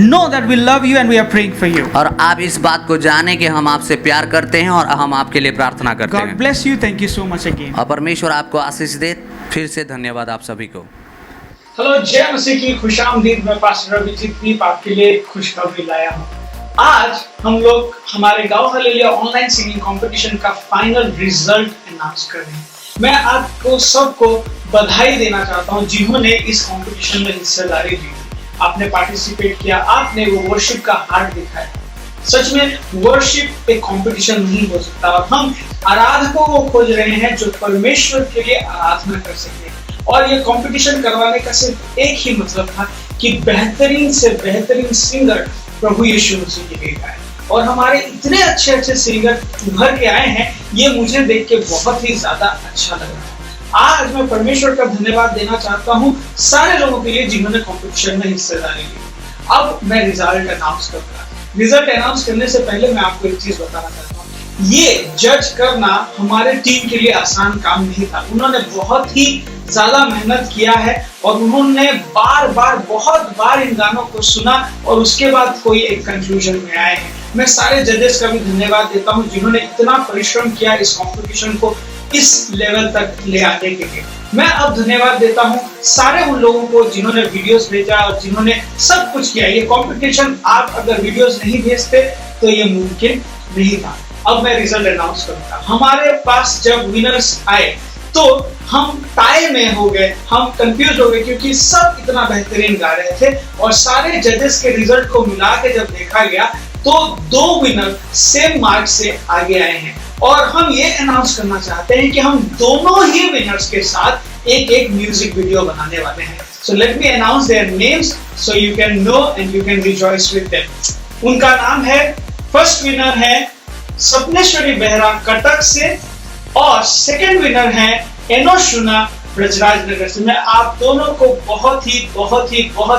know that we love you and we are praying for you. और आप इस बात को जाने कि हम आपसे प्यार करते हैं और हम आपके लिए प्रार्थना करते God हैं। bless you. Thank you so much again. और परमेश्वर आपको आशीष दे। फिर से धन्यवाद आप सभी को। हेलो, जय मसीह की खुशामदीद। मैं पास्टर अभिजीत दीप आपके लिए खुशखबरी लाया हूँ। आज हम लोग हमारे गांव हालेलुया ऑनलाइन सिंगिंग कंपटीशन का फाइनल रिजल्ट अनाउंस कर रहे हैं। मैं आपको सबको बधाई देना चाहता हूँ जिन्होंने इस कंपटीशन में हिस्सेदारी ली। आपने पार्टिसिपेट किया, आपने वो वर्शिप का हार्ट दिखाया। सच में वर्शिप एक कंपटीशन नहीं हो सकता और हम आराधकों को खोज रहे हैं जो परमेश्वर के लिए आराधना कर सके। और ये कंपटीशन करवाने का सिर्फ एक ही मतलब था कि बेहतरीन से बेहतरीन सिंगर प्रभु यीशु मसीह के लिए गाए। और हमारे इतने अच्छे अच्छे सिंगर उभर के आए हैं, ये मुझे देख के बहुत ही ज्यादा अच्छा लग रहा है। आज मैं परमेश्वर का धन्यवाद देना चाहता हूँ सारे लोगों के लिए जिन्होंने कंपटीशन में हिस्सेदारी ली। अब मैं रिजल्ट अनाउंस करूंगा। रिजल्ट अनाउंस करने से पहले मैं आपको एक चीज बताना चाहता हूँ। ये जज करना हमारे टीम के लिए आसान काम नहीं था। उन्होंने बहुत ही ज्यादा मेहनत किया है और उन्होंने बहुत बार इन गानों को सुना और उसके बाद कोई एक कंक्लूजन में आए हैं। मैं सारे जजेस का भी धन्यवाद देता हूँ जिन्होंने इतना परिश्रम किया इस कंपटीशन को इस लेवल तक ले आने के लिए। मैं अब धन्यवाद देता हूँ सारे उन लोगों को जिन्होंने वीडियोस भेजा और जिन्होंने सब कुछ किया। ये कंपटीशन आप अगर वीडियोस नहीं भेजते तो ये मुमकिन नहीं था। अब मैं रिजल्ट अनाउंस करूंगा। हमारे पास जब विनर्स आए तो हम टाई में हो गए, हम कंफ्यूज हो गए क्योंकि सब इतना बेहतरीन गा रहे थे और सारे जजेस के रिजल्ट को मिला के जब देखा गया तो 2 विनर सेम मार्क से आगे आए हैं। और हम ये अनाउंस करना चाहते हैं कि हम दोनों ही विनर्स के साथ एक म्यूजिक वीडियो बनाने वाले हैं। So let me announce their names so you can know and you can rejoice with them. उनका नाम है, फर्स्ट विनर है सपनेश्वरी बेहरा कटक से और सेकंड विनर है एनोशुना ब्रजराज नगर से। मैं आप दोनों को बहुत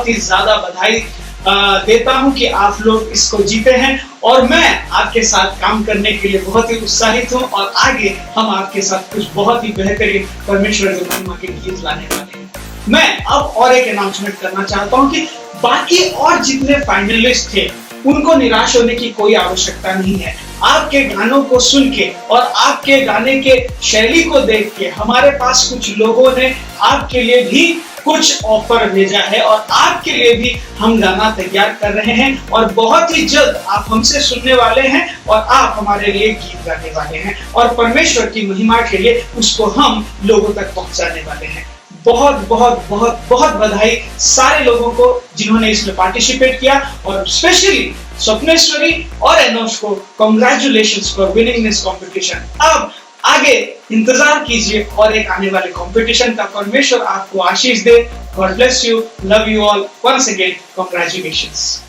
ही ज्यादा बधाई देता हूं कि आप लोग इसको जीते हैं और मैं आपके साथ काम करने के लिए बहुत ही उत्साहित हूं और आगे हम आपके साथ कुछ बहुत ही बेहतरीन परमेश्वर की महिमा के गीत लाने वाले हैं। मैं अब और एक अनाउंसमेंट करना चाहता हूं कि बाकी और जितने फाइनलिस्ट थे उनको निराश होने की कोई आवश्यकता नहीं है। आपके गानों को सुन के और आपके गाने के शैली को देख के हमारे पास कुछ लोगों ने आपके लिए भी कुछ ऑफर भेजा है और आपके लिए भी हम गाना तैयार कर रहे हैं और बहुत ही जल्द आप हमसे सुनने वाले हैं और आप हमारे लिए गीत गाने वाले हैं और परमेश्वर की महिमा के लिए उसको हम लोगों तक पहुंचाने वाले हैं। बहुत बहुत बहुत बहुत बधाई सारे लोगों को जिन्होंने इसमें पार्टिसिपेट किया और स्पेशली स्वप्नेश्वरी और एनोश को congratulations for winning this competition. अब आगे इंतजार कीजिए और एक आने वाले कंपटीशन का। परमेश्वर आपको आशीष दे। God bless you, love you all, once again congratulations.